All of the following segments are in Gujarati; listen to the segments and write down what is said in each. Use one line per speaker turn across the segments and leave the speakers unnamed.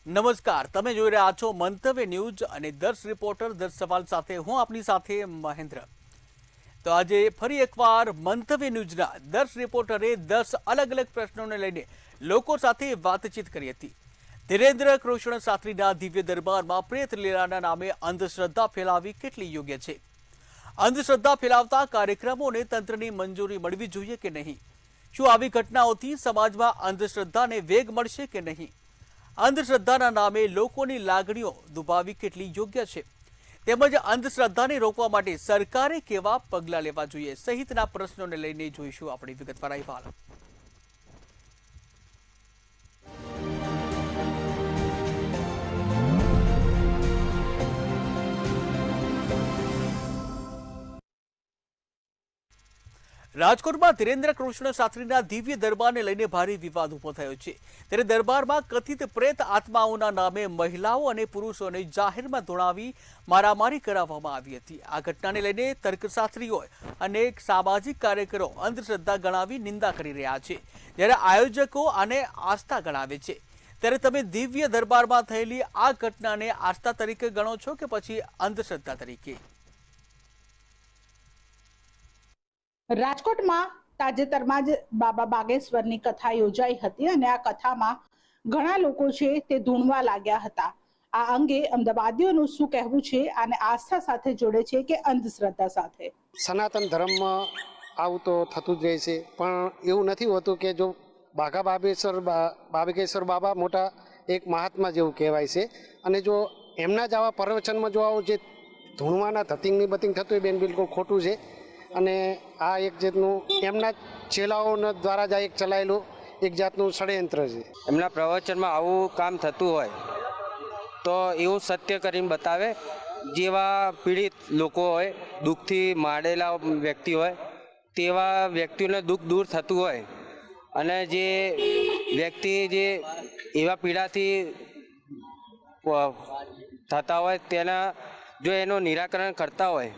નમસ્કાર, તમે જોઈ રહ્યા છો મંતવ્ય ન્યૂઝ અને દર્શ રિપોર્ટર દર્શ સવાલ સાથે હું આપની સાથે મહેન્દ્ર। તો આજે ફરી એકવાર મંતવ્ય ન્યૂઝના દર્શ રિપોર્ટરે 10 અલગ અલગ પ્રશ્નોને લઈને લોકો સાથે વાતચીત કરી હતી। ધીરેન્દ્ર કૃષ્ણ શાસ્ત્રીના દિવ્ય દરબારમાં પ્રેત લીલાના નામે અંધશ્રદ્ધા ફેલાવી કેટલી યોગ્ય છે? અંધશ્રદ્ધા ફેલાવતા કાર્યક્રમોને તંત્રની મંજૂરી મળવી જોઈએ કે નહીં? શું આવી ઘટનાઓથી સમાજમાં અંધશ્રદ્ધાને વેગ મળશે કે નહીં? અંધશ્રદ્ધાના નામે લોકોની લાગણીઓ દુભાવી કેટલી યોગ્ય છે, તેમજ અંધશ્રદ્ધાને રોકવા માટે સરકારે કેવા પગલાં લેવા જોઈએ સહિતના પ્રશ્નોને લઈને જોઈશું આપણી વિગતવાર અહેવાલ। રાજકોટમાં ધીરેન્દ્ર કૃષ્ણ શાસ્ત્રીના દિવ્ય દરબારને લઈને ભારે વિવાદ ઉભો થયો છે। ત્યારે દરબારમાં કથિત પ્રેત આત્માઓના નામે મહિલાઓ અને પુરુષોને જાહેરમાં ધોળાવી મારામારી કરાવવામાં આવી હતી। આ ઘટનાને લઈને તર્કશાસ્ત્રીઓ અને સામાજિક કાર્યકરો અંધશ્રદ્ધા ગણાવી નિંદા કરી રહ્યા છે, જ્યારે આયોજકો આને આસ્થા ગણાવે છે। ત્યારે તમે દિવ્ય દરબારમાં થયેલી આ ઘટનાને આસ્થા તરીકે ગણો છો કે પછી અંધશ્રદ્ધા તરીકે?
રાજકોટમાં તાજેતરમાં જ બાબા બાગેશ્વરની કથા યોજાઈ હતી અને આ કથામાં ઘણા લોકો છે તે ધૂણવા લાગ્યા હતા। આ અંગે અમદાવાદીઓનું શું કહેવું છે અને આસ્થા સાથે જોડે છે કે અંધશ્રદ્ધા સાથે?
સનાતન ધર્મમાં આવું તો થતું જ રહે છે, પણ એવું નથી હોતું કે જો બાબેશ્વર બાબા મોટા એક મહાત્મા જેવું કહેવાય છે, અને જો એમના જ આવા પ્રવચનમાં જો આવું જે ધૂણવાના ધતિંગની બતિંગ થતું હોય બેન બિલકુલ ખોટું છે। અને આ એક જાતનું એમના ચેલાઓના દ્વારા જ એક ચલાયેલું એક જાતનું ષડયંત્ર છે।
એમના પ્રવચનમાં આવું કામ થતું હોય તો એવું સત્ય કરીને બતાવે। જેવા પીડિત લોકો હોય, દુઃખથી માડેલા વ્યક્તિ હોય, તેવા વ્યક્તિઓને દુઃખ દૂર થતું હોય, અને જે વ્યક્તિ જે એવા પીડાથી થતા હોય તેના જો એનું નિરાકરણ કરતા હોય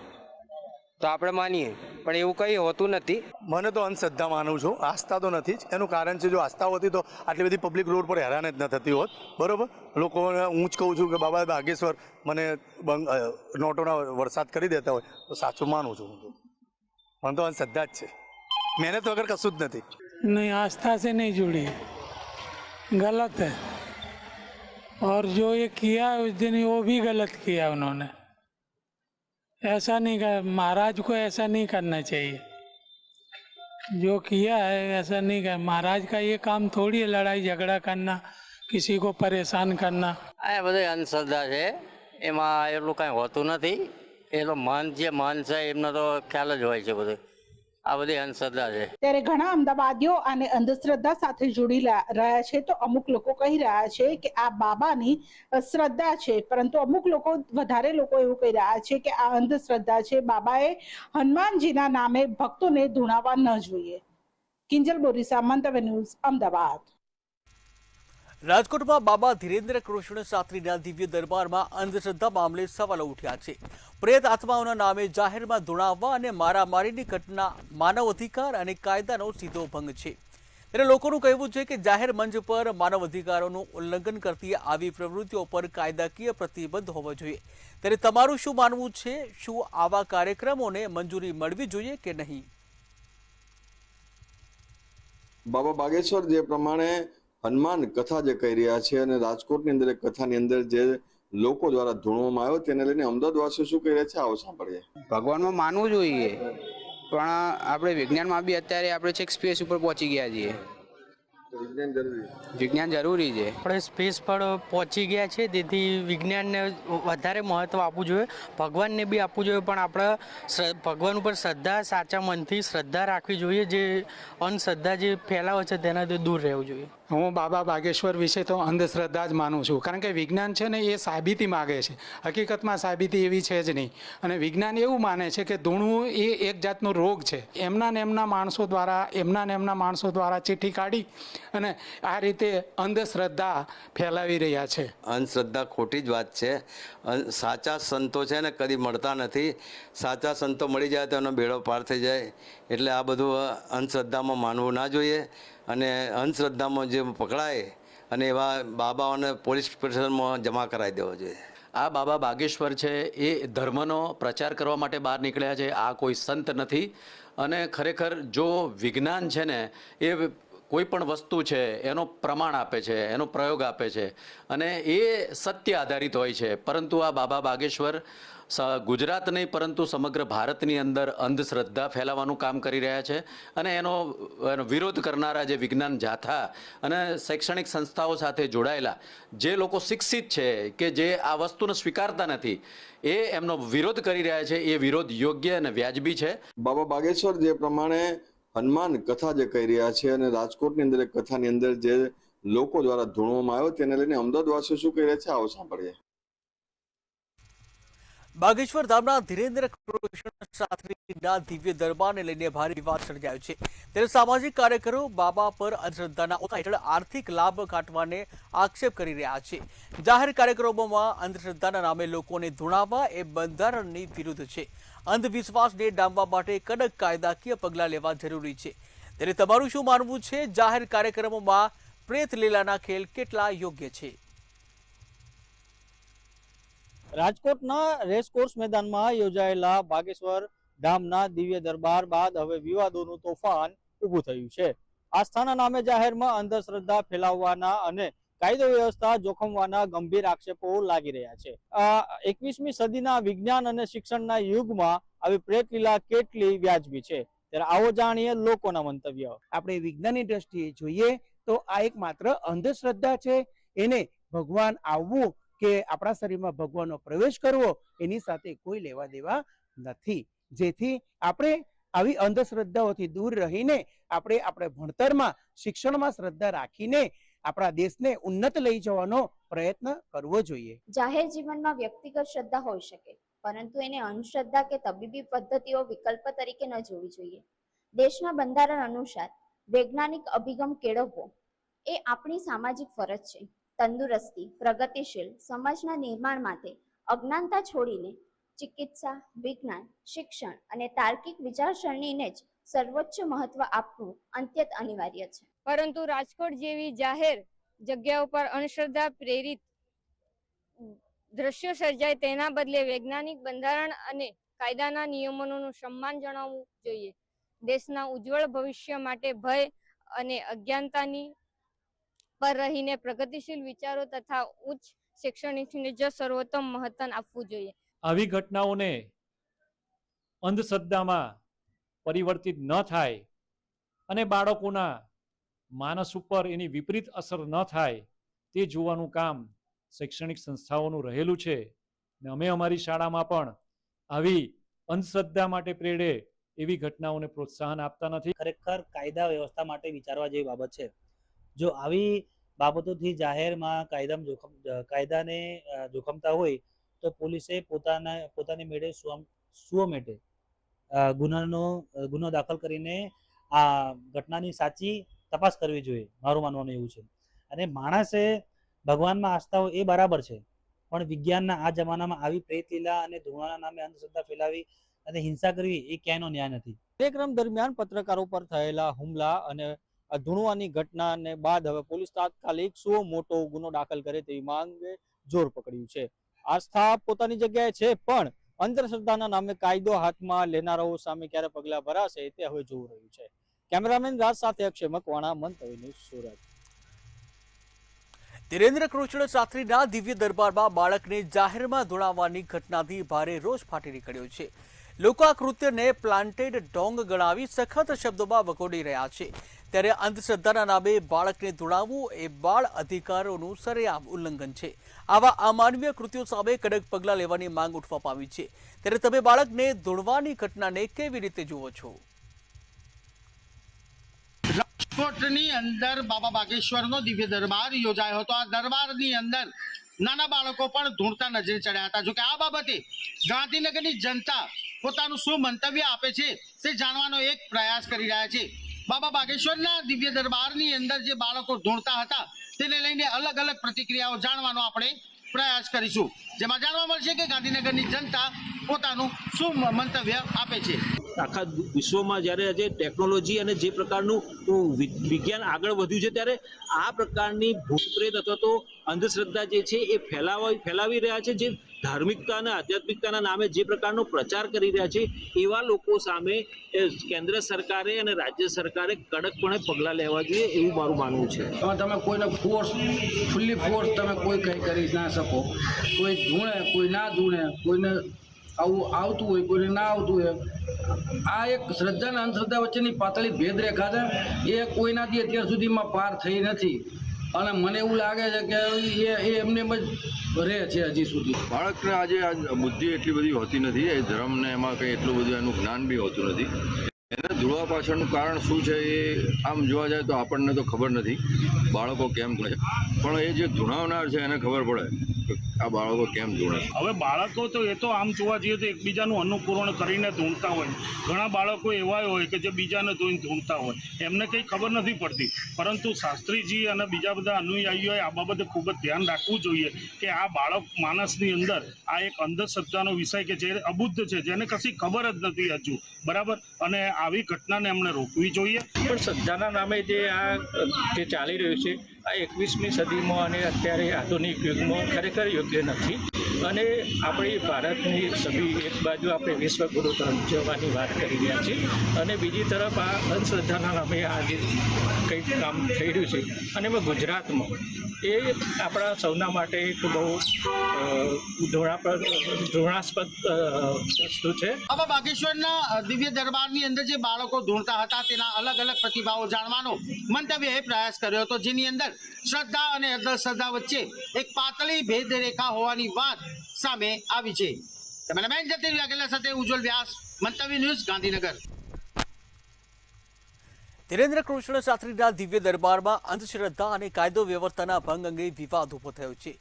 તો આપણે માનીએ, પણ એવું કંઈ હોતું નથી।
મને તો અંધશ્રદ્ધા માનું છું, આસ્થા તો નથી જ। એનું કારણ છે, જો આસ્થા હોતી તો આટલી બધી પબ્લિક રોડ પર હેરાન જ ન થતી હોત, બરાબર? લોકોને હું જ કહું છું કે બાબા બાગેશ્વર મને નોટોના વરસાદ કરી દેતા હોય તો સાચું માનું છું હું તો। મને તો અંધશ્રદ્ધા જ છે, મહેનત વગર કશું જ નથી।
नहीं, आस्था से नहीं जुड़ी, गलत है। और जो ये किया उस दिन वो भी गलत किया उन्होंने। ऐसा नहीं कर, महाराज को ऐसा नहीं करना चाहिए। जो किया है ऐसा नहीं कर, महाराज का ये काम थोड़ी है लड़ाई झगड़ा करना, किसी को परेशान करना।
આ બધી અંધશ્રદ્ધા છે, એમાં એટલું કાંઈ હોતું નથી। એ તો મન જે મન છે એમનો તો ખ્યાલ જ હોય છે બધું। આ બધી અંધશ્રદ્ધા છે।
ત્યારે ઘણા અમદાવાદીઓ આને અંધશ્રદ્ધા સાથે જોડી રહ્યા છે, તો અમુક લોકો કહી રહ્યા છે કે આ બાબાની શ્રદ્ધા છે, પરંતુ અમુક લોકો વધારે લોકો એવું કહી રહ્યા છે કે આ અંધશ્રદ્ધા છે। બાબાએ હનુમાનજીના નામે ભક્તોને ધૂણાવવા ન જોઈએ। કિંજલ બોરીસા, મંતવ્ય ન્યૂઝ, અમદાવાદ।
રાજકોટમાં બાબા ધીરેન્દ્ર કૃષ્ણ શાસ્ત્રીના દિવ્ય દરબારમાં અંધશ્રદ્ધા મામલે સવાલો ઉઠ્યા છે। પ્રેત આત્માઓના નામે જાહેરમાં ધૂણાવવા અને મારામારીની ઘટના માનવ અધિકાર અને કાયદાનો સીધો ભંગ છે। ત્યારે લોકોનું કહેવું છે કે જાહેર મંચ પર માનવ અધિકારોનું ઉલ્લંઘન કરતી આવી પ્રવૃત્તિઓ પર કાયદાકીય પ્રતિબંધ હોવો જોઈએ। ત્યારે તમારું શું માનવું છે? શું આવા કાર્યક્રમોને મંજૂરી મળવી જોઈએ કે નહીં?
બાબા બાગેશ્વર જે પ્રમાણે હનુમાન કથા જે કહી રહ્યા છે, અને રાજકોટની અંદર કથાની અંદર જે લોકો દ્વારા ધૂણવામાં આવ્યો તેને લઈને અમદાવાદવાસીઓ શું કહી રહ્યા છે, આવો સાંભળીએ।
ભગવાનમાં માનવું જોઈએ, પણ આપણે વિજ્ઞાનમાં બી અત્યારે આપણે છેક સ્પેસ ઉપર પહોંચી ગયા છીએ। વિજ્ઞાન જરૂરી છે।
આપણે સ્પેસ પર પહોંચી ગયા છે, તેથી વિજ્ઞાનને વધારે મહત્ત્વ આપવું જોઈએ, ભગવાનને બી આપવું જોઈએ, પણ આપણે ભગવાન ઉપર શ્રદ્ધા, સાચા મનથી શ્રદ્ધા રાખવી જોઈએ। જે અંધશ્રદ્ધા જે ફેલાવે છે તેનાથી દૂર રહેવું જોઈએ।
હું બાબા બાગેશ્વર વિશે તો અંધશ્રદ્ધા જ માનું છું, કારણ કે વિજ્ઞાન છે ને એ સાબિતી માગે છે, હકીકતમાં સાબિતી એવી છે જ નહીં। અને વિજ્ઞાન એવું માને છે કે ધૂણવું એ એક જાતનો રોગ છે। એમના ને એમના માણસો દ્વારા ચિઠ્ઠી કાઢી અને આ રીતે અંધશ્રદ્ધા ફેલાવી રહ્યા છે।
અંધશ્રદ્ધા ખોટી જ વાત છે। સાચા સંતો છે ને કદી મળતા નથી। સાચા સંતો મળી જાય તો એનો બેડો પાર થઈ જાય। એટલે આ બધું અંધશ્રદ્ધામાં માનવું ના જોઈએ, અને અંધશ્રદ્ધામાં જે પકડાય
અને એવા બાબાઓને પોલીસ સ્ટેશનમાં જમા કરાવી દેવો જોઈએ.
આ બાબા બાગેશ્વર છે એ ધર્મનો પ્રચાર કરવા માટે બહાર નીકળ્યા છે. આ કોઈ સંત નથી. અને ખરેખર જો વિજ્ઞાન છે ને એ કોઈ પણ વસ્તુ છે એનો પ્રમાણ આપે છે, એનો પ્રયોગ આપે છે અને એ સત્ય આધારિત હોય છે. પરંતુ આ બાબા બાગેશ્વર ગુજરાત નહીં પરંતુ સમગ્ર ભારતની અંદર અંધશ્રદ્ધા ફેલાવવાનું કામ કરી રહ્યા છે. અને એનો વિરોધ કરનારા જે વિજ્ઞાન જાથા અને શૈક્ષણિક સંસ્થાઓ સાથે જોડાયેલા જે લોકો શિક્ષિત છે કે જે આ વસ્તુને સ્વીકારતા નથી એ એમનો વિરોધ કરી રહ્યા છે. એ વિરોધ યોગ્ય અને વ્યાજબી છે.
બાબા બાગેશ્વર જે પ્રમાણે હનુમાન કથા જે કહી રહ્યા છે અને રાજકોટની અંદર એક કથાની અંદર જે લોકો દ્વારા ધૂણવામાં આવ્યો તેને લઈને અમદાવાદવાસીઓ શું કહી રહ્યા છે આવો સાંભળીએ.
બાગેશ્વર ધામના ધીરેન્દ્ર કૃષ્ણ શાસ્ત્રીના દિવ્ય દરબારને લઈને ભારે વિવાદ સર્જાયો છે. ત્યારે સામાજિક કાર્યકરો બાબા પર અંધશ્રદ્ધાના ઓથા હેઠળ આર્થિક લાભ કાઢવાને આક્ષેપ કરી રહ્યા છે. જાહેર કાર્યક્રમોમાં અંધશ્રદ્ધાના નામે લોકોને ધૂણાવવા એ બંધારણની વિરુદ્ધ છે. અંધવિશ્વાસને ડામવા માટે કડક કાયદાકીય પગલાં લેવા જરૂરી છે. ત્યારે તમારું શું માનવું છે? જાહેર કાર્યક્રમોમાં પ્રેત લીલાના ખેલ કેટલા યોગ્ય છે?
રાજકોટના રેસકોર્સ મેદાનમાં યોજાયેલા બાગેશ્વર ધામના દિવ્ય દરબાર બાદ હવે વિવાદોનું તોફાન ઊભું થયું છે. આસ્થાના નામે જાહેરમાં અંધશ્રદ્ધા ફેલાવવાના અને કાયદો વ્યવસ્થા જોખમવાના ગંભીર આક્ષેપો લાગી રહ્યા છે. 21મી સદીના વિજ્ઞાન અને શિક્ષણના યુગમાં આવી પ્રેત લીલા કેટલી વ્યાજબી છે? ત્યારે આવો જાણીએ લોકોના મંતવ્ય.
આપણે વિજ્ઞાનની દ્રષ્ટિએ જોઈએ તો આ એક માત્ર અંધશ્રદ્ધા છે. એને ભગવાન આવવું કે આપણા શરીરમાં ભગવાનનો પ્રવેશ કરવો એની સાથે કોઈ લેવા દેવા નથી. જેથી આપણે આવી અંધશ્રદ્ધાઓથી દૂર રહીને આપણે ભણતરમાં શિક્ષણમાં શ્રદ્ધા રાખીને આપણા દેશને ઉન્નત લઈ જવાનો પ્રયત્ન કરવો જોઈએ.
જાહેર જીવનમાં વ્યક્તિગત શ્રદ્ધા હોઈ શકે, પરંતુ એને અંધશ્રદ્ધા કે તબીબી પદ્ધતિઓ વિકલ્પ તરીકે ન જોવી જોઈએ. દેશના બંધારણ અનુસાર વૈજ્ઞાનિક અભિગમ કેળવવો એ આપણી સામાજિક ફરજ છે. તંદુરસ્તી, પ્રગતિશીલ સમાજના નિર્માણ માટે અજ્ઞાનતા છોડીને ચિકિત્સા, વિજ્ઞાન, શિક્ષણ અને તાર્કિક વિચારસરણીને જ સર્વોચ્ચ મહત્વ આપવું અત્યંત અનિવાર્ય છે.
પરંતુ રાજકોટ જેવી જાહેર જગ્યાઓ પર અંધશ્રદ્ધા પ્રેરિત દ્રશ્યો સર્જાય તેના બદલે વૈજ્ઞાનિક બંધારણ અને કાયદાના નિયમોનું સન્માન જણાવવું જોઈએ. દેશના ઉજ્જવળ ભવિષ્ય માટે ભય અને અજ્ઞાનતાની પર રહીને પ્રગતિશીલ વિચારો તથા ઉચ્ચ શૈક્ષણિકને જ સર્વોત્તમ મહત્વ આપવું જોઈએ.
આવી ઘટનાઓને અંધશ્રદ્ધામાં પરિવર્તિત ન થાય અને બાળકોના માનસ ઉપર એની વિપરીત અસર ન થાય તે જોવાનું કામ શૈક્ષણિક સંસ્થાઓનું રહેલું છે. ને અમે અમારી શાળામાં પણ આવી અંધશ્રદ્ધા માટે પ્રેરે એવી ઘટનાઓને પ્રોત્સાહન આપતા નથી.
ખરેખર કાયદા વ્યવસ્થા માટે વિચારવા જેવી બાબત છે. જો આવી બાબતોથી જાહેરમાં કાયદાને જોખમતા હોય તો પોલીસે પોતાની મેળે સુઓમેટે ગુનો દાખલ કરીને આ ઘટનાની સાચી તપાસ કરવી જોઈએ. મારું માનવાનું એવું છે. અને માણસે ભગવાનમાં આસ્થા હોય એ બરાબર છે, પણ વિજ્ઞાનના આ જમાનામાં આવી પ્રેત લીલા અને ધૂણાના નામે અંધશ્રદ્ધા ફેલાવી અને હિંસા કરવી એ ક્યાંયનો ન્યાય નથી. કાર્યક્રમ દરમિયાન પત્રકારો પર થયેલા હુમલા અને ધૂણવાની ઘટનાને બાદ હવે પોલીસ તાત્કાલિક મોટો ગુનો દાખલ કરે તેવી માંગે જોર પકડ્યું છે. આસ્થા પોતાની જગ્યાએ છે, પણ અંધશ્રદ્ધાના નામે કાયદો હાથમાં લેનારાઓ સામે ક્યારે પગલા ભરાશે તે હવે જોવું રહ્યું છે. કેમેરામેન રાજ સાથે અક્ષય મકવાણા, મંતવ્ય ન્યૂઝ, સુરત.
ધીરેન્દ્ર કૃષ્ણ શાસ્ત્રીના દિવ્ય દરબારમાં બાળકને જાહેરમાં ધોળાવવાની ઘટનાથી ભારે રોષ ફાટી નીકળ્યો છે. લોકો આ કૃત્યને પ્લાન્ટેડ ઢોંગ ગણાવી સખત શબ્દોમાં વખોડી રહ્યા છે. ત્યારે અંધશ્રદ્ધાના નામે બાળકને ધોળાવવું એ બાળ અધિકારોનું સરેઆમ ઉલ્લંઘન છે. આવા અમાનવીય કૃત્યો સામે કડક પગલાં લેવાની માંગ ઉઠવા પામી છે. ત્યારે તમે બાળકને ધોળવાની ઘટનાને કેવી રીતે જુઓ છો?
રાજકોટની અંદર બાબા બાગેશ્વરનો દિવ્ય દરબાર યોજાયો હતો. આ દરબારની અંદર નાના બાળકો પણ ધૂળતા નજરે ચડ્યા હતા. જોકે આ બાબતે ગાંધીનગરની જનતા પોતાનું શું મંતવ્ય આપે છે તે જાણવાનો એક પ્રયાસ કરી રહ્યા છે. બાબા બાગેશ્વરના દિવ્ય દરબારની અંદર જે બાળકો ધૂળતા હતા તેને લઈને અલગ અલગ પ્રતિક્રિયાઓ જાણવાનો આપણે પ્રયાસ કરીશું, જેમાં જાણવા મળશે કે ગાંધીનગરની જનતા પોતાનું શું મંતવ્ય આપે છે.
આખા વિશ્વમાં જ્યારે આજે ટેકનોલોજી અને જે પ્રકારનું વિજ્ઞાન આગળ વધ્યું છે ત્યારે આ પ્રકારની ભૂતપ્રેત અથવા તો અંધશ્રદ્ધા જે છે એ ફેલાવી રહ્યા છે, જે ધાર્મિકતા અને આધ્યાત્મિકતાના નામે જે પ્રકારનો પ્રચાર કરી રહ્યા છે એવા લોકો સામે કેન્દ્ર સરકારે અને રાજ્ય સરકારે કડકપણે પગલાં લેવા જોઈએ એવું મારું માનવું છે.
તમે કોઈને ફૂલ્લી ફોર્સ તમે કોઈ કંઈ કરી ના શકો. કોઈ ધૂણે, કોઈ ના ધૂણે, કોઈને આવું આવતું હોય, કોઈને ના આવતું હોય. આ એક શ્રદ્ધા અને અંધશ્રદ્ધા વચ્ચેની પાતળી ભેદરેખા છે, એ કોઈનાથી અત્યાર સુધીમાં પાર થઈ નથી. અને મને એવું લાગે છે કે એ એમને જ રહે છે હજી સુધી.
બાળકને આજે બુદ્ધિ એટલી બધી હોતી નથી, એ ધર્મને એમાં કંઈ એટલું બધું એનું જ્ઞાન બી હોતું નથી. એને ધૂળવા પાછળનું કારણ શું છે એ આમ જોવા જાય તો આપણને તો ખબર નથી બાળકો કેમ ધૂણે, પણ એ જે ધૂણાવનાર છે એને ખબર પડે કે આ બાળકો કેમ ધૂણે.
હવે બાળકો તો એ તો આમ જોવા જઈએ તો એકબીજાનું અનુકરણ કરીને ધૂણતા હોય. ઘણા બાળકો એવા હોય કે જે બીજાને જોઈને ધૂણતા હોય, એમને કંઈ ખબર નથી પડતી. પરંતુ શાસ્ત્રીજી અને બીજા બધા અનુયાયીઓએ આ બાબતે ખૂબ જ ધ્યાન રાખવું જોઈએ કે આ બાળક માણસની અંદર આ એક અંધશ્રદ્ધાનો વિષય કે જે અબુદ્ધ છે, જેને કશી ખબર જ નથી હજુ, બરાબર, અને આવી ઘટનાને એમણે રોકવી જોઈએ.
પણ શ્રદ્ધાના નામે જે ચાલી રહ્યું છે આ 21મી સદીમાં અને અત્યારે આધુનિક યુગમાં ખરેખર યોગ્ય નથી. અને આપણી ભારતની છબી એક બાજુ આપણે વિશ્વગુરુ તરફ જવાની વાત કરી રહ્યા છીએ અને બીજી તરફ આ અંધશ્રદ્ધાના નામે આ જે કંઈક કામ થઈ રહ્યું છે અને એમાં ગુજરાતમાં એ આપણા સૌના માટે એક બહુ ધૃણાસ્પદ વસ્તુ છે.
બાબા બાગેશ્વરના દિવ્ય દરબારની અંદર જે બાળકો ધૂણતા હતા તેના અલગ અલગ પ્રતિભાવો જાણવાનો મંતવ્ય એ પ્રયાસ કર્યો હતો, જેની અંદર શ્રદ્ધા અને અંધશ્રદ્ધા વચ્ચે એક પાતળી ભેદરેખા હોવાની વાત સામે આવી છે. કેમેરામેન જતીન વાઘેલા સાથે ઉજ્જવલ વ્યાસ, મંતવ્ય ન્યૂઝ, ગાંધીનગર.
ધીરેન્દ્ર કૃષ્ણ શાસ્ત્રીના દિવ્ય દરબારમાં અંધશ્રદ્ધા અને કાયદો વ્યવસ્થાના ભંગ અંગે વિવાદ ઉભો થયો છે.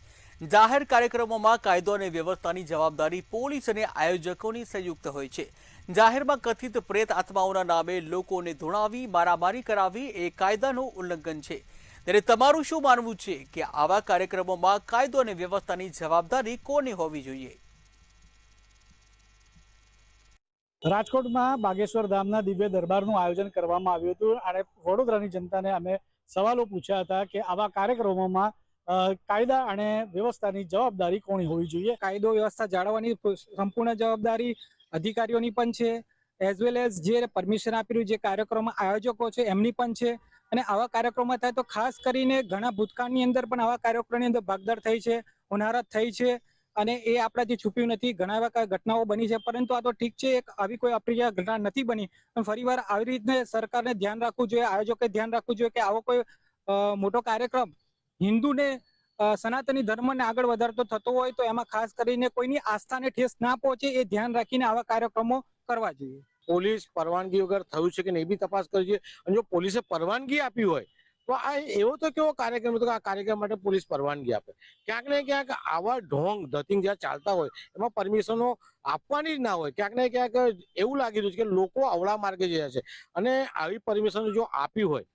જાહેર કાર્યક્રમોમાં કાયદો અને વ્યવસ્થાની જવાબદારી પોલીસ અને આયોજકોની સંયુક્ત હોય છે. જાહેરમાં કથિત પ્રેત આત્માઓના નામે લોકોને ધૂણાવી મારામારી કરાવી એ કાયદાનું ઉલ્લંઘન છે. ત્યારે તમારું શું માનવું છે કે આવા કાર્યક્રમોમાં કાયદો અને વ્યવસ્થાની જવાબદારી કોની હોવી જોઈએ?
રાજકોટમાં બાગેશ્વર ધામના દિવ્ય દરબારનું આયોજન કરવામાં આવ્યું હતું અને વડોદરાની જનતાને અમે સવાલો પૂછ્યા હતા કે આવા કાર્યક્રમોમાં કાયદા અને વ્યવસ્થાની જવાબદારી કોની હોવી જોઈએ.
કાયદો વ્યવસ્થા જાળવવાની સંપૂર્ણ જવાબદારી અધિકારીઓની પણ છે, એઝ વેલ એઝ જે પરમિશન આપેલું જે કાર્યક્રમ આયોજકો છે એમની પણ છે. અને આવા કાર્યક્રમો થાય તો ખાસ કરીને ઘણા ભૂતકાળની અંદર પણ આવા કાર્યક્રમની અંદર ભાગદાર થઈ છે, હોનારત થઈ છે અને એ આપણાથી છુપ્યું નથી. ઘણા એવા ઘટનાઓ બની છે, પરંતુ આ તો ઠીક છે, એક આવી કોઈ અપ્રિય ઘટના નથી બની. પણ ફરીવાર આવી રીતે સરકારને ધ્યાન રાખવું જોઈએ, આયોજકે ધ્યાન રાખવું જોઈએ કે આવો કોઈ મોટો કાર્યક્રમ હિન્દુને સનાતની ધર્મને આગળ વધારતો થતો હોય તો એમાં ખાસ કરીને કોઈની આસ્થાને ઠેસ ના પહોંચે એ ધ્યાન રાખીને આવા કાર્યક્રમો કરવા જોઈએ.
પોલીસ પરવાનગી વગર થયું છે કે નહીં એ બી તપાસ કરવી જોઈએ. અને જો પોલીસે પરવાનગી આપી હોય તો આ એવો તો કેવો કાર્યક્રમ હતો કે આ કાર્યક્રમ માટે પોલીસ પરવાનગી આપે. ક્યાંક ને ક્યાંક આવા ઢોંગ ધતિંગ જ્યાં ચાલતા હોય એમાં પરમિશનો આપવાની જ ના હોય. ક્યાંક ને ક્યાંક એવું લાગી રહ્યું છે કે લોકો અવળા માર્ગે જયા છે અને આવી પરમિશન જો આપી હોય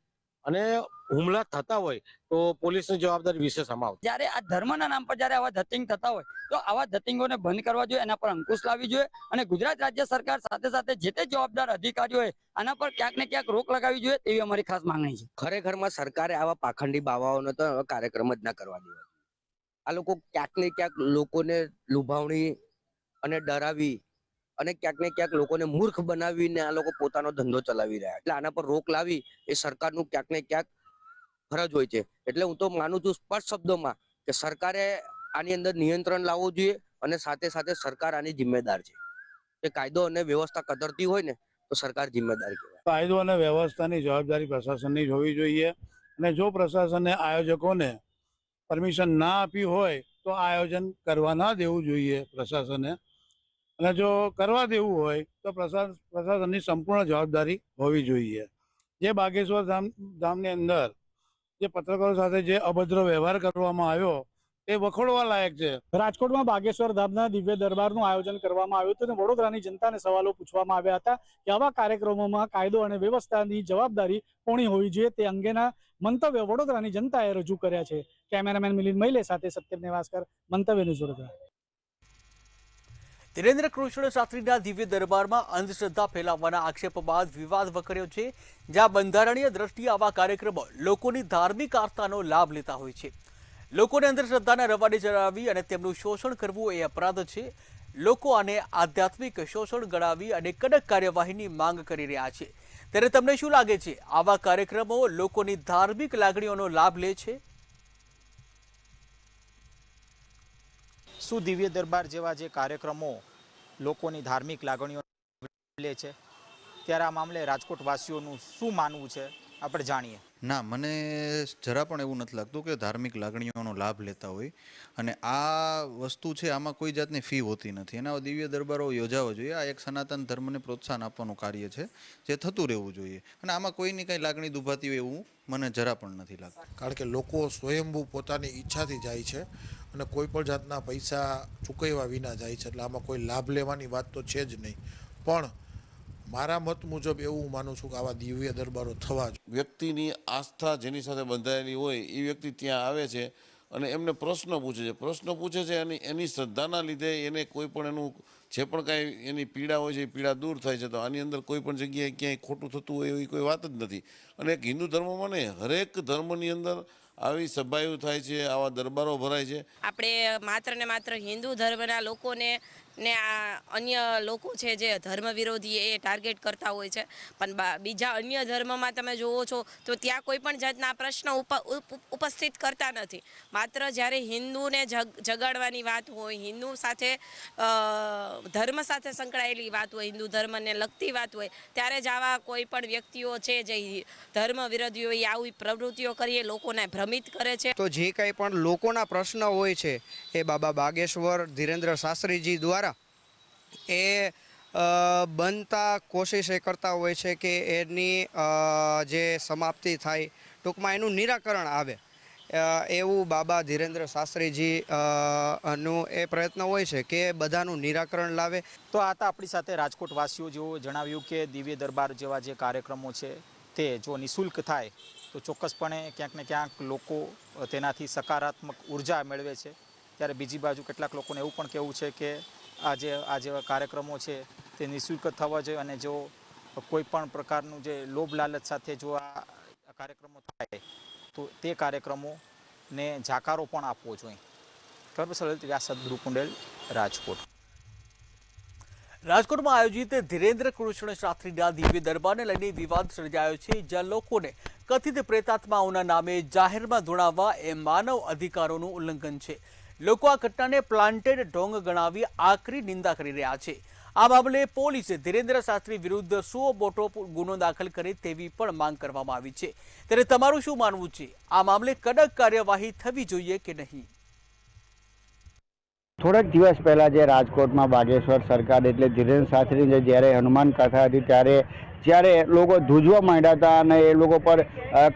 અને હુમલા થતા હોય તો પોલીસની જવાબદારી વિશેષ સમાવ.
જ્યારે આ ધર્મના નામ પર જ્યારે આવા ધતિંગ થતા હોય તો આવા ધતિંગોને બંધ કરવા જોઈએ, એના પર અંકુશ લાવવી જોઈએ અને ગુજરાત રાજ્ય સરકાર સાથે સાથે જે તે જવાબદાર અધિકારીઓએ આના પર ક્યાંક ને ક્યાંક રોક લગાવવી જોઈએ તેવી અમારી ખાસ માંગણી છે.
ખરેખરમાં સરકારે આવા પાખંડી બાવાઓનો તો કાર્યક્રમ જ ના કરવા દેવા. આ લોકો ક્યાંક ને ક્યાંક લોકોને લુભાવણી અને ડરાવી અને ક્યાંક ને ક્યાંક લોકોને મૂર્ખ બનાવીને આ લોકો પોતાનો ધંધો ચલાવી રહ્યા. એટલે આના પર રોક લાવી એ સરકારનું ક્યાંક ને ક્યાંક ફરજ હોય છે. એટલે હું તો માનું છું સ્પષ્ટ શબ્દોમાં કે સરકારે આની અંદર નિયંત્રણ લાવવું જોઈએ અને સાથે સાથે સરકાર આની જિમ્મેદાર છે. કે કાયદો અને વ્યવસ્થા કતરતી હોય ને તો સરકાર જિમ્મેદાર કહેવાય.
કાયદો અને વ્યવસ્થાની જવાબદારી પ્રશાસનની જ હોવી જોઈએ અને જો પ્રશાસને આયોજકોને પરમિશન ના આપી હોય તો આયોજન કરવા ના દેવું જોઈએ પ્રશાસને. અને જો કરવા દેવું હોય તો પ્રશાસનની સંપૂર્ણ જવાબદારી હોવી જોઈએ. જે બાગેશ્વર ધામની અંદર જે પત્રકારો સાથે જે અભદ્ર વ્યવહાર કરવામાં આવ્યો એ વખોડવા લાયક છે.
રાજકોટમાં બાગેશ્વર ધામના દિવ્ય દરબારનું આયોજન કરવામાં આવ્યું હતું અને વડોદરાની જનતાને સવાલો પૂછવામાં આવ્યા હતા કે આવા કાર્યક્રમોમાં કાયદો અને વ્યવસ્થાની જવાબદારી કોની હોવી જોઈએ તે અંગેના મંતવ્ય વડોદરાની જનતાએ રજૂ કર્યા છે. કેમેરામેન મિલિંદ મૈલે સાથે સત્યમ નેવાસકર, મંતવ્ય ન્યૂઝ વડોદરા.
ધીરેન્દ્ર કૃષ્ણ શાસ્ત્રીના દિવ્ય દરબારમાં અંધશ્રદ્ધા ફેલાવવાના આક્ષેપ બાદ વિવાદ વકર્યો છે, જ્યાં બંધારણીય દ્રષ્ટિએ આવા કાર્યક્રમો લોકોની ધાર્મિક આસ્થાનો લાભ લેતા હોય છે. લોકોને અંધશ્રદ્ધાના રવાડે ચડાવી અને તેમનું શોષણ કરવું એ અપરાધ છે. લોકો આને આધ્યાત્મિક શોષણ ગણાવી અને કડક કાર્યવાહીની માંગ કરી રહ્યા છે. ત્યારે તમને શું લાગે છે, આવા કાર્યક્રમો લોકોની ધાર્મિક લાગણીઓનો લાભ લે છે?
શું દિવ્ય દરબાર જેવા જે કાર્યક્રમો લોકોની ધાર્મિક લાગણીઓ લે છે? ત્યારે આ મામલે રાજકોટવાસીઓનું શું માનવું છે આપણે જાણીએ.
ના, મને જરા પણ એવું નથી લાગતું કે ધાર્મિક લાગણીઓનો લાભ લેતા હોય. અને આ વસ્તુ છે, આમાં કોઈ જાતની ફી હોતી નથી. એના દિવ્ય દરબારો યોજાવા જોઈએ. આ એક સનાતન ધર્મને પ્રોત્સાહન આપવાનું કાર્ય છે, જે થતું રહેવું જોઈએ. અને આમાં કોઈની કંઈ લાગણી દુભાતી હોય એવું મને જરા પણ નથી લાગતું.
કારણ કે લોકો સ્વયંભૂ પોતાની ઈચ્છાથી જાય છે અને કોઈ પણ જાતના પૈસા ચૂકવ્યા વિના જાય છે, એટલે આમાં કોઈ લાભ લેવાની વાત તો છે જ નહીં. પણ મારા મત મુજબ એવું માનું છું કે આવા દિવ્ય દરબારો થવા જોઈએ.
વ્યક્તિની આસ્થા જેની સાથે બંધાયેલી હોય એ વ્યક્તિ ત્યાં આવે છે અને એમને પ્રશ્ન પૂછે છે અને એની શ્રદ્ધાના લીધે એને કોઈ પણ એનું જે પણ કાંઈ એની પીડા હોય છે એ પીડા દૂર થાય છે. તો આની અંદર કોઈ પણ જગ્યાએ ક્યાંય ખોટું થતું હોય એવી કોઈ વાત જ નથી. અને એક હિન્દુ ધર્મમાં નહીં, હરેક ધર્મની અંદર આવી સભાઓ થાય છે, આવા દરબારો ભરાય છે.
આપણે માત્ર ને માત્ર હિન્દુ ધર્મના લોકોને ને આ અન્ય લોકો છે જે ધર્મ વિરોધી એ ટાર્ગેટ કરતા હોય છે, પણ બીજા અન્ય ધર્મમાં તમે જોવો છો તો ત્યાં કોઈ પણ જાતના પ્રશ્ન ઉપસ્થિત કરતા નથી. માત્ર જ્યારે હિન્દુને જગાડવાની વાત હોય, હિન્દુ સાથે ધર્મ સાથે સંકળાયેલી વાત હોય, હિન્દુ ધર્મને લગતી વાત હોય, ત્યારે જ આવા કોઈ પણ વ્યક્તિઓ છે જે ધર્મ વિરોધીઓ એ આવી પ્રવૃત્તિઓ કરીએ લોકોને ભ્રમિત કરે છે.
તો જે કંઈ પણ લોકોના પ્રશ્ન હોય છે એ બાબા બાગેશ્વર ધીરેન્દ્ર શાસ્ત્રીજી દ્વારા એ બનતા કોશિશ એ કરતા હોય છે કે એની જે સમાપ્તિ થાય, ટૂંકમાં એનું નિરાકરણ આવે, એવું બાબા ધીરેન્દ્ર શાસ્ત્રીજી નું એ પ્રયત્ન હોય છે કે બધાનું નિરાકરણ લાવે.
તો આ હતા આપણી સાથે રાજકોટવાસીઓ જેઓ જણાવ્યું કે દિવ્ય દરબાર જેવા જે કાર્યક્રમો છે તે જો નિઃશુલ્ક થાય તો ચોક્કસપણે ક્યાંક ને ક્યાંક લોકો તેનાથી સકારાત્મક ઉર્જા મેળવે છે. ત્યારે બીજી બાજુ કેટલાક લોકોને એવું પણ કહેવું છે કે આ જેવા કાર્યક્રમો છે તે નિઃશુલ્ક થવા જોઈએ અને જો કોઈ પણ પ્રકારનું જે લોભ લાલચ સાથે જો આ કાર્યક્રમો થાય તો તે કાર્યક્રમોને જાકારો પણ આપવો જોઈએ. સદગુરુ કુંડેલ, રાજકોટ.
રાજકોટમાં આયોજિત ધીરેન્દ્ર કૃષ્ણ શાસ્ત્રીના દિવ્ય દરબારને લઈને વિવાદ સર્જાયો છે, જ્યાં લોકોને કથિત પ્રેતાત્માઓના નામે જાહેરમાં ધોળાવવા એ માનવ અધિકારોનું ઉલ્લંઘન છે. લોકો આ ઘટનાને પ્લાન્ટેડ ઢોંગ ગણાવી આકરી નિંદા કરી રહ્યા છે. આ મામલે પોલીસે ધીરેન્દ્ર શાસ્ત્રી વિરુદ્ધ સુઓ મોટો ગુનો દાખલ કરે તેવી પણ માંગ કરવામાં આવી છે. ત્યારે તમારું શું માનવું છે? આ મામલે કડક કાર્યવાહી થવી જોઈએ કે નહીં?
થોડાક દિવસ પહેલા જે રાજકોટમાં બાગેશ્વર સરકાર એટલે ધીરેન્દ્ર શાસ્ત્રીની જ્યારે હનુમાન કથા હતી જ્યારે લોકો ધ્રુજવા માંડ્યા હતા અને એ લોકો પર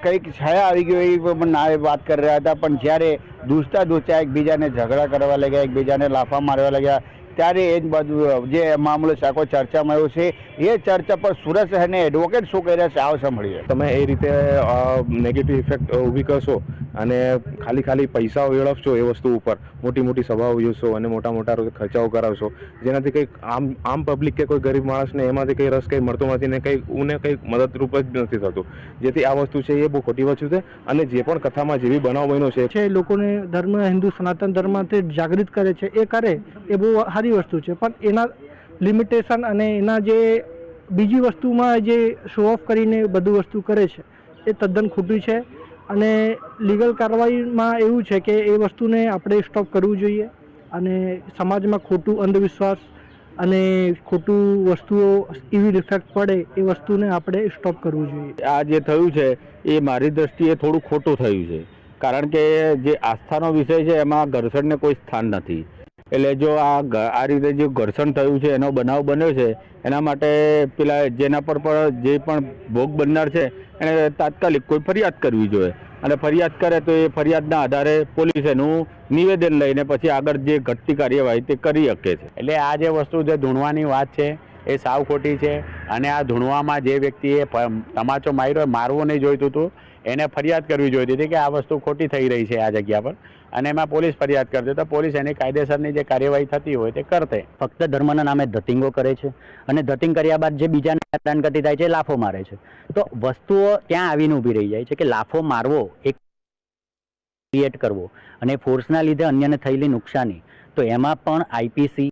કંઈક છાયા આવી ગયો એ વાત કરી રહ્યા હતા. પણ જ્યારે દૂસતા એકબીજાને ઝઘડા કરવા લાગ્યા, એકબીજાને લાફા મારવા લાગ્યા, ત્યારે એ જ બધું જે મામલો આખો ચર્ચામાં આવ્યો છે એ ચર્ચા પર સુરત શહેરના એડવોકેટ શું કહી રહ્યા છે આવો સાંભળીએ.
તમે એ રીતે નેગેટિવ ઇફેક્ટ ઊભી કરશો અને ખાલી પૈસાઓ વેળવશો એ વસ્તુ ઉપર, મોટી સભાઓ યોજશો અને મોટા ખર્ચાઓ કરાવશો, જેનાથી કંઈક આમ પબ્લિક કે કોઈ ગરીબ માણસને એમાંથી કંઈ રસ કંઈ મળતો નથી ને કંઈક મદદરૂપ જ નથી થતું. જેથી આ વસ્તુ છે એ બહુ ખોટી વસ્તુ છે. અને જે પણ કથામાં જેવી બનાવ બન્યો છે
લોકોને ધર્મ હિન્દુ સનાતન ધર્મથી જાગૃત કરે છે, એ કરે એ બહુ સારી વસ્તુ છે. પણ એના લિમિટેશન અને એના જે બીજી વસ્તુમાં જે શો ઓફ કરીને બધું વસ્તુ કરે છે એ તદ્દન ખોટું છે. અને લીગલ કાર્યવાહીમાં એવું છે કે એ વસ્તુને આપણે સ્ટોપ કરવું જોઈએ અને સમાજમાં ખોટું અંધવિશ્વાસ અને ખોટું વસ્તુઓ એવી ઇફેક્ટ પડે એ વસ્તુને આપણે સ્ટોપ કરવું જોઈએ.
આ જે થયું છે એ મારી દ્રષ્ટિએ થોડું ખોટું થયું છે, કારણ કે જે આસ્થાનો વિષય છે એમાં ઘર્ષણને કોઈ સ્થાન નથી. એટલે જો આ રીતે જે ઘર્ષણ થયું છે, એનો બનાવ બન્યો છે, એના માટે પેલા જેના પર જે પણ ભોગ બનનાર છે એને તાત્કાલિક કોઈ ફરિયાદ કરવી જોઈએ. અને ફરિયાદ કરે તો એ ફરિયાદના આધારે પોલીસ એનું નિવેદન લઈને પછી આગળ જે ઘટતી કાર્યવાહી તે કરી શકે છે.
એટલે આ જે વસ્તુ જે ધૂણવાની વાત છે એ સાવ ખોટી છે. અને આ ધૂણવામાં જે વ્યક્તિએ તમાચો માર્યો, મારવો નહીં જોઈતું હતું, એને ફરિયાદ કરવી જોઈતી હતી કે આ વસ્તુ ખોટી થઈ રહી છે આ જગ્યા પર, અને એમાં પોલીસ ફરિયાદ કરતી તો પોલીસ એની કાયદેસરની જે કાર્યવાહી થતી હોય તે કરતે.
ફક્ત ધર્મના નામે ધતિંગો કરે છે અને ધતિંગ કર્યા બાદ જે બીજાને હેરાનગતિ થાય છે એ લાફો મારે છે. તો વસ્તુઓ ત્યાં આવીને ઊભી રહી જાય છે કે લાફો મારવો, એક ક્રિએટ કરવો અને ફોર્સના લીધે અન્યને થયેલી નુકસાની, તો એમાં પણ આઈપીસી,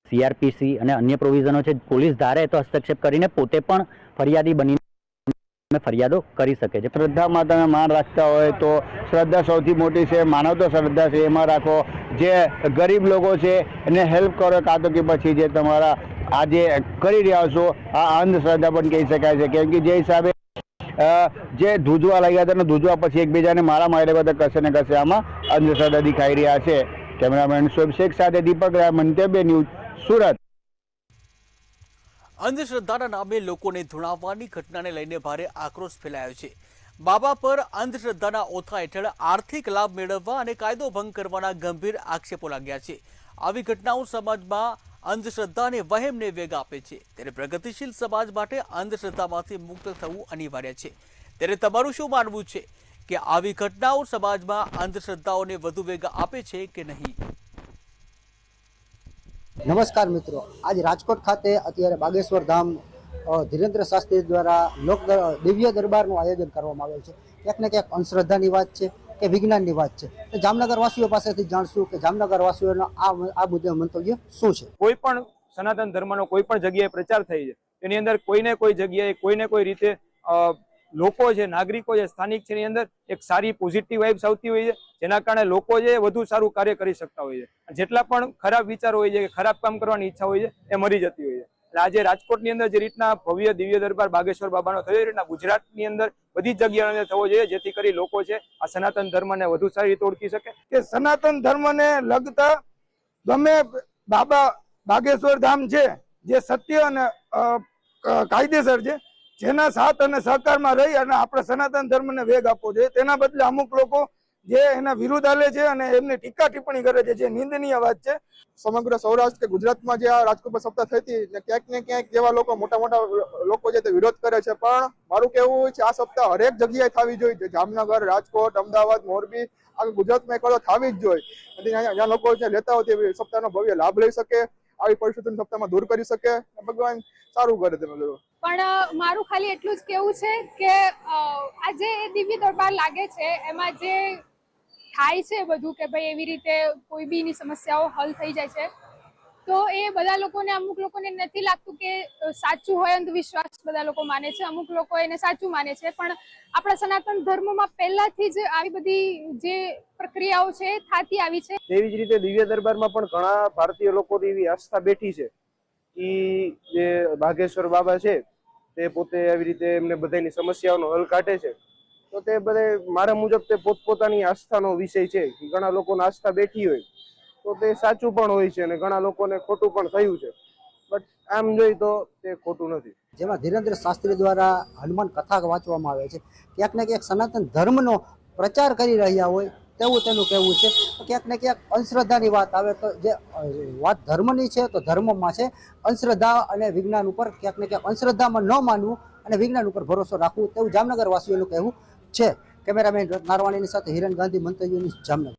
સીઆરપીસી અને અન્ય પ્રોવિઝનો છે. પોલીસ ધારે તો હસ્તક્ષેપ કરીને પોતે પણ ફરિયાદી બનીને ફરિયાદો કરી શકે છે.
શ્રદ્ધામાં તમે માન રાખતા હોય તો શ્રદ્ધા સૌથી મોટી છે, માનવ તો શ્રદ્ધા છે એમાં રાખો. જે ગરીબ લોકો છે એને હેલ્પ કરો, કાં તો કે પછી જે તમારા આ જે કરી રહ્યા છો આ અંધશ્રદ્ધા પણ કહી શકાય છે. કેમ કે જે હિસાબે જે ધૂજવા લાગ્યા હતા ને ધૂજવા પછી એકબીજાને મારા માર્યા બધા કશે ને કશે આમાં અંધશ્રદ્ધા દેખાઈ રહ્યા છે. કેમેરામેન શોએબ શેખ સાથે દીપક રાય, મંતવ્ય ન્યૂઝ, સુરત.
અંધશ્રદ્ધાના નામે લોકોને ધૂણાવવાની ઘટનાને લઈને ભારે આક્રોશ ફેલાયો છે. બાબા પર અંધશ્રદ્ધાના ઓથા હેઠળ આર્થિક લાભ મેળવવા અને કાયદો ભંગ કરવાના ગંભીર આક્ષેપો લાગ્યા છે. આવી ઘટનાઓ સમાજમાં અંધશ્રદ્ધા અને વહેમને વેગ આપે છે. ત્યારે પ્રગતિશીલ સમાજ માટે અંધશ્રદ્ધામાંથી મુક્ત થવું અનિવાર્ય છે. ત્યારે તમારું શું માનવું છે કે આવી ઘટનાઓ સમાજમાં અંધશ્રદ્ધાઓને વધુ વેગ આપે છે કે નહીં?
નમસ્કાર મિત્રો, આજ રાજકોટ ખાતે અત્યારે બાગેશ્વર ધામ ધીરેન્દ્ર શાસ્ત્રી દ્વારા દિવ્ય દરબારનું આયોજન કરવામાં આવેલ છે. ક્યાંક ને ક્યાંક અંધશ્રદ્ધાની વાત છે કે વિજ્ઞાનની વાત છે. તો જામનગર વાસીઓ પાસેથી જાણશું કે જામનગર વાસીઓનો આ મુદ્દે મંતવ્ય શું છે.
કોઈ પણ સનાતન ધર્મનો કોઈ પણ જગ્યાએ પ્રચાર થઈ છે એની અંદર કોઈને કોઈ જગ્યાએ કોઈને કોઈ રીતે લોકો છે, નાગરિકો છે, સ્થાનિક છે, એની અંદર એક સારી પોઝિટિવ વાઇબ્સ આવતી હોય છે, જેના કારણે લોકો છે વધુ સારું કાર્ય કરી શકતા હોય છે. જેટલા પણ ખરાબ વિચારો હોય છે કે ખરાબ કામ કરવાની ઈચ્છા હોય છે એ મરી જતી હોય છે. એટલે આજે રાજકોટની અંદર જે રીતના ભવ્ય દિવ્ય દરબાર બાગેશ્વર બાબાનો થયો, એ રીતના ગુજરાતની અંદર બધી જ જગ્યાએ થવો જોઈએ, જેથી કરી લોકો છે આ સનાતન ધર્મને વધુ સારી રીતે ઓળખી શકે.
કે સનાતન ધર્મને લગતા ગમે બાબા બાગેશ્વર ધામ છે જે સત્ય અને કાયદેસર છે, જેના સાથ અને સહકારમાં રહી અને આપણે સનાતન ધર્મને વેગ આપવો જોઈએ. તેના બદલે અમુક લોકો જે એના વિરુદ્ધ હાલે છે અને એમની ટીકા ટિપ્પણી કરે છે, જે નિંદનીય વાત છે.
સમગ્ર સૌરાષ્ટ્ર કે ગુજરાતમાં જે આ રાજકોટ સપ્તાહ થઈ હતી, ક્યાંક ને ક્યાંક જેવા લોકો મોટા મોટા લોકો છે તે વિરોધ કરે છે, પણ મારું કહેવું છે આ સપ્તાહ હરેક જગ્યાએ થવી જોઈએ. જામનગર, રાજકોટ, અમદાવાદ, મોરબી, આ ગુજરાતમાં એક વાર થવી જ જોઈએ. જ્યાં લોકો જે લેતા હોય તે સપ્તાહનો ભવ્ય લાભ લઈ શકે, આવી પરિસ્થિતિને સપ્તાહમાં દૂર કરી શકે. ભગવાન સારું કરે તમે લોકો.
પણ મારું ખાલી એટલું જ કેવું છે કે આજે દિવ્ય દરબાર લાગે છે એમાં જે થાય છે બધું કે ભાઈ એવી રીતે કોઈ બીની સમસ્યાઓ હલ થઈ જાય છે, તો એ બધા લોકોને, અમુક લોકોને નથી લાગતું કે સાચું હોય. અંધવિશ્વાસ બધા લોકો માને છે, અમુક લોકો એને સાચું માને છે, પણ આપણા સનાતન ધર્મમાં પહેલાથી જ આવી બધી જે પ્રક્રિયાઓ છે થતી આવી છે.
તેવી જ રીતે દિવ્ય દરબારમાં પણ ઘણા ભારતીય લોકોની એવી આસ્થા બેઠી છે. જે બાગેશ્વર બાબા છે તે પોતે આવી રીતે એમને બધાની સમસ્યાઓનો હલ કાઢે છે. તો તે બધે મારા મુજબ તે પોતપોતાની આસ્થાનો વિષય છે. ઘણા લોકોને આસ્થા બેઠી હોય તો તે સાચું પણ હોય છે અને ઘણા લોકોને ખોટું પણ થયું છે, બટ આમ જોઈ તો તે ખોટું નથી.
જેમાં ધીરેન્દ્ર શાસ્ત્રી દ્વારા હનુમાન કથા વાંચવામાં આવે છે. ક્યાંક ને ક્યાંક સનાતન ધર્મનો પ્રચાર કરી રહ્યા હોય તેવું તેનું કહેવું છે. ક્યાંક ને ક્યાંક અંધશ્રદ્ધાની વાત આવે તો જે વાત ધર્મની છે તો ધર્મમાં છે. અંધશ્રદ્ધા અને વિજ્ઞાન ઉપર ક્યાંક ને ક્યાંક અંધશ્રદ્ધામાં ન માનવું અને વિજ્ઞાન ઉપર ભરોસો રાખવું તેવું જામનગર વાસીઓનું કહેવું છે. કેમેરામેન નારવાણીની સાથે હિરેન ગાંધી, મંતવ્ય ન્યૂઝ, જામનગર.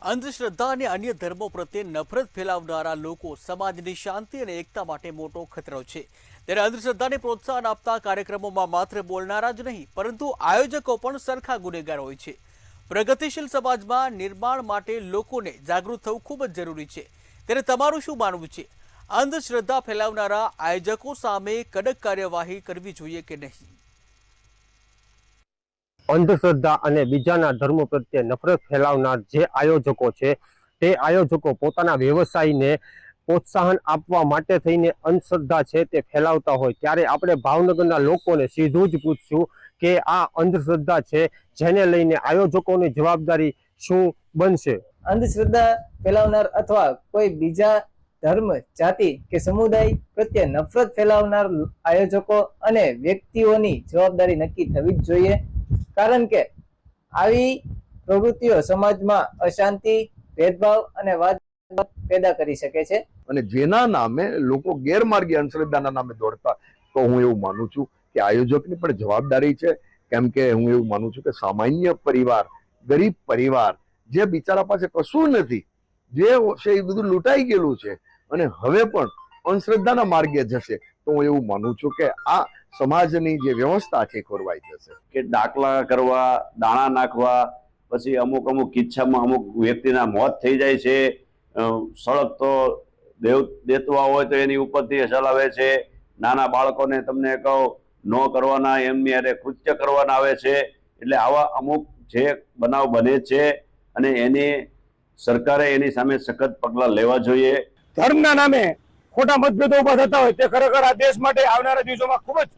અંધશ્રદ્ધા અને અન્ય ધર્મો પ્રત્યે નફરત ફેલાવનારા લોકો સમાજની શાંતિ અને એકતા માટે મોટો ખતરો છે. ત્યારે અંધશ્રદ્ધાને પ્રોત્સાહન આપતા કાર્યક્રમોમાં માત્ર બોલનારા જ નહીં, પરંતુ આયોજકો પણ સરખા ગુનેગાર હોય છે. પ્રગતિશીલ સમાજમાં નિર્માણ માટે લોકોને જાગૃત થવું ખૂબ જ જરૂરી છે. ત્યારે તમારું શું માનવું છે? અંધશ્રદ્ધા ફેલાવનારા આયોજકો સામે કડક કાર્યવાહી કરવી જોઈએ કે નહીં?
અંધશ્રદ્ધા અને બીજાના ધર્મો પ્રત્યે નફરત ફેલાવનાર જે આયોજકો છે તે આયોજકો પોતાના વ્યવસાયને પ્રોત્સાહન આપવા માટે થઈને અંધશ્રદ્ધા છે તે ફેલાવતા હોય, ત્યારે આપણે ભાવનગરના લોકોને સીધું જ પૂછશું કે આ અંધશ્રદ્ધા છે જેને લઈને આયોજકોની જવાબદારી શું બનશે.
અંધશ્રદ્ધા ફેલાવનાર અથવા કોઈ બીજા ધર્મ, જાતિ કે સમુદાય પ્રત્યે નફરત ફેલાવનાર આયોજકો અને વ્યક્તિઓની જવાબદારી નક્કી થવી જ જોઈએ. કારણ કે આવી પ્રવૃત્તિઓ સમાજમાં અશાંતિ, ભેદભાવ અને વાદ પેદા કરી શકે છે.
અને જેના નામે લોકો ગેરમાર્ગે અંધશ્રદ્ધાના નામે દોડતા, તો હું એવું માનું છું
તે આયોજકની પણ જવાબદારી છે. કેમ કે હું એવું માનું છું કે સામાન્ય પરિવાર, ગરીબ પરિવાર, જે બિચારા પાસે કશું નથી, જે છે એ બધું લૂંટાઈ ગયેલું છે અને હવે પણ અંધશ્રદ્ધાના માર્ગે જશે, તો હું એવું માનું છું કે આ સમાજની જે વ્યવસ્થા છે ખોરવાઈ જશે.
કે દાખલા કરવા, દાણા નાખવા, પછી અમુક કિસ્સામાં અમુક વ્યક્તિના મોત થઈ જાય છે. સળગ તો દેતવા હોય તો એની ઉપરથી ચલાવે છે. નાના બાળકોને તમને કહો ન કરવાના, એમની અરે કૃત્ય કરવાના આવે છે. એટલે આવા અમુક જે બનાવ બને છે અને એની સરકારે એની સામે સખત પગલાં લેવા જોઈએ.
ધર્મના નામે ખોટા મતભેદો ઉભા થતા હોય તે ખરેખર આ દેશ માટે આવનારા દિવસોમાં ખૂબ જ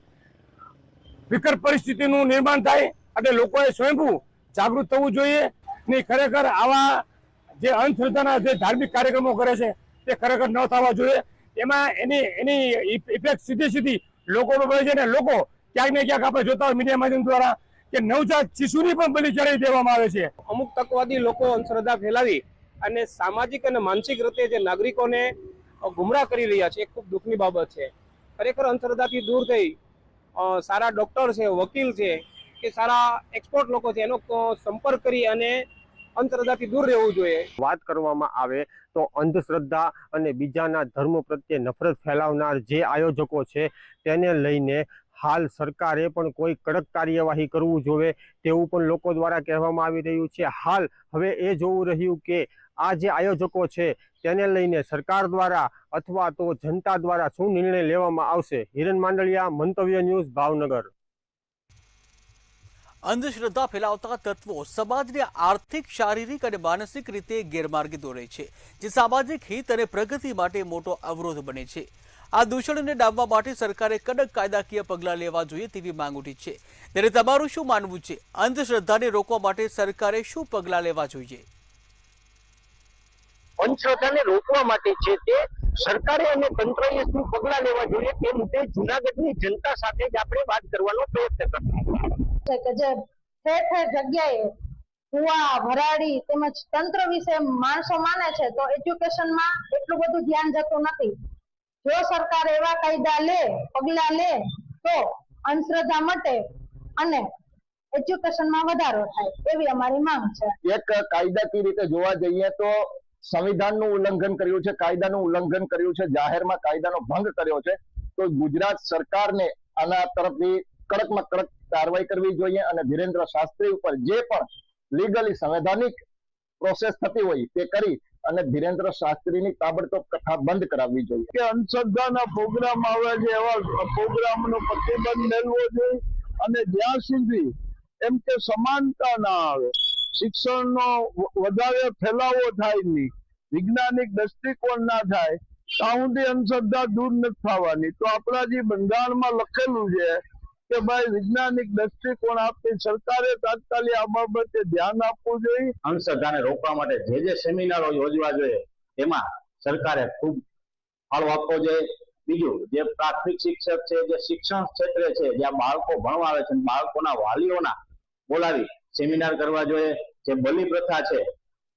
વિકટ પરિસ્થિતિનું નિર્માણ થાય અને લોકોએ સ્વયંભૂ જાગૃત થવું જોઈએ. ને ખરેખર આવા જે અંધશ્રદ્ધાના જે ધાર્મિક કાર્યક્રમો કરે છે તે ખરેખર ન થવા જોઈએ. એમાં એની ઇફેક્ટ સીધી લોકો પર પડે છે ને લોકો ક્યાંક ને ક્યાંક આપણે જોતા હોય મીડિયા માધ્યમ દ્વારા કે નવજાત શિશુની પણ બલિ ચડાવી દેવામાં આવે છે.
અમુક તકવાદી લોકો અંધશ્રદ્ધા ફેલાવી અને સામાજિક અને માનસિક રીતે જે નાગરિકોને ગુમરાહ કરી રહ્યા છે એ ખૂબ દુઃખની બાબત છે. ખરેખર અંધશ્રદ્ધાથી દૂર થઈ સારા ડોક્ટર છે, વકીલ છે કે સારા એક્સપર્ટ લોકો છે એનો સંપર્ક કરી અને અંધશ્રદ્ધાથી દૂર રહેવું જોઈએ.
વાત કરવામાં આવે તો અંધશ્રદ્ધા અને બીજાના ધર્મ પ્રત્યે નફરત ફેલાવનાર જે આયોજકો છે તેને લઈને હાલ સરકારે પણ કોઈ કડક કાર્યવાહી કરવું જોઈએ તેવું પણ લોકો દ્વારા કહેવામાં આવી રહ્યું છે. હાલ હવે એ જોવું રહ્યું કે આ જે આયોજકો છે તેને લઈને સરકાર દ્વારા અથવા તો જનતા દ્વારા શું નિર્ણય લેવામાં આવશે. હિરેન માંડલિયા, મંતવ્ય ન્યૂઝ, ભાવનગર.
અંધશ્રદ્ધા ફેલાવતા તત્વો સમાજને આર્થિક, શારીરિક અને માનસિક રીતે ગેરમાર્ગે દોરે છે, જે સામાજિક હિત અને પ્રગતિ માટે મોટો અવરોધ બને છે. આ દૂષણને ડામવા માટે સરકારે કડક કાયદાકીય પગલાં લેવા જોઈએ તેવી માંગ ઉઠી છે. ત્યારે તમારું શું માનવું છે? અંધશ્રદ્ધાને રોકવા માટે સરકારે શું પગલાં લેવા જોઈએ?
અંધશ્રદ્ધાને રોકવા માટે છે તે સરકારે અને તંત્રએ શું પગલાં લેવા જોઈએ તે મુદ્દે જૂનાગઢની જનતા સાથે જ આપણે વાત કરવાનો પ્રયત્ન કરતા
કે જે ઠેર ઠેર જગ્યાએ કુવા, ભરાડી તેમજ તંત્ર વિશે માણસો માને છે તો એજ્યુકેશનમાં એટલું બધું ધ્યાન જતું નથી. જો સરકાર એવા કાયદા લે, પગલા લે તો અંધશ્રદ્ધા મટે અને એજ્યુકેશનમાં વધારો થાય એવી અમારી માંગ છે.
એક કાયદાકીય રીતે જોવા જઈએ તો સંવિધાનનું ઉલ્લંઘન કર્યું છે, કાયદાનું ઉલ્લંઘન કર્યું છે, જાહેરમાં કાયદાનો ભંગ કર્યો છે, તો ગુજરાત સરકારને આના તરફથી કડકમાં કડક કાર્યવાહી કરવી જોઈએ અને ધીરેન્દ્ર શાસ્ત્રી ઉપર જે પણ લીગલી સંવૈધાનિક પ્રોસેસ થતી હોય તે કરી અને ધીરેન્દ્ર શાસ્ત્રીની તાબડતોબ કથા બંધ કરાવવી જોઈએ.
કે અંધશ્રદ્ધાના પ્રોગ્રામ આવે છે એવા પ્રોગ્રામનો પ્રતિબંધ મેળવો જોઈએ અને જ્યાં સુધી એમ કે સમાનતા ના આવે, શિક્ષણનો વધારે ફેલાવો થાય નહીં, વૈજ્ઞાનિક દૃષ્ટિકોણ ના થાય ત્યાં સુધી અંધશ્રદ્ધા દૂર નથી થવાની. તો આપણા જે બંધારણમાં લખેલું છે કે ભાઈ વૈજ્ઞાનિક દૃષ્ટિકોણ આપતી સરકારે તાત્કાલિક આ બાબતે ધ્યાન આપવું જોઈએ.
અંધશ્રદ્ધાને રોકવા માટે જે સેમિનારો યોજવા જોઈએ એમાં સરકારે ખૂબ ફાળો આપવો જોઈએ. બીજું, જે પ્રાથમિક શિક્ષક છે, જે શિક્ષણ ક્ષેત્રે છે, જ્યાં બાળકો ભણવા આવે છે, બાળકોના વાલીઓના બોલાવી સેમિનાર કરવા જોઈએ. જે બલિ પ્રથા છે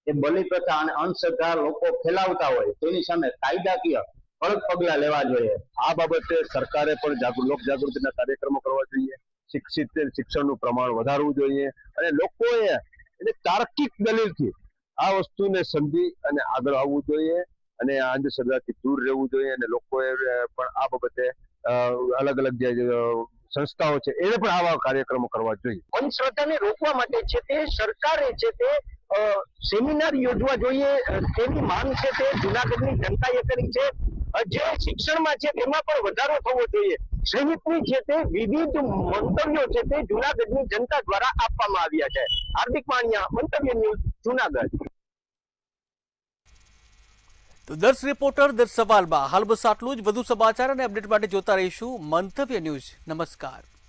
એ બલિ પ્રથા અને અંધશ્રદ્ધા લોકો ફેલાવતા હોય તેની સામે કાયદાકીય કડક પગલા લેવા જોઈએ.
આ બાબતે સરકારે પણ લોક જાગૃતિના કાર્યક્રમો કરવા જોઈએ. શિક્ષણનું પ્રમાણ વધારવું જોઈએ અને લોકોએ એને તાર્કિક દલીલથી આ વસ્તુને સમજી અને આગળ આવવું જોઈએ અને આ અંધશ્રદ્ધાથી દૂર રહેવું જોઈએ અને લોકોએ પણ આ બાબતે અલગ અલગ જે સંસ્થાઓ છે એને પણ આવા કાર્યક્રમો કરવા જોઈએ.
અંધશ્રદ્ધાને રોકવા માટે છે તે સરકારે છે તે સેમિનાર યોજવા જોઈએ તેની માંગ છે તે જૂનાગઢની જનતાએ કરી છે. જે શિક્ષણમાં છે તેમાં પણ વધારો થવો જોઈએ સહિતની છે તે વિવિધ મંતવ્યો છે તે જૂનાગઢની જનતા દ્વારા આપવામાં આવ્યા છે. હાર્દિક માણિયા, મંતવ્ય ન્યૂઝ, જૂનાગઢ.
તો દર્શ રિપોર્ટર દર્શ સવાલમાં હાલ બસ આટલું જ. વધુ સમાચાર અને અપડેટ માટે જોતા રહીશું મંતવ્ય ન્યૂઝ. નમસ્કાર.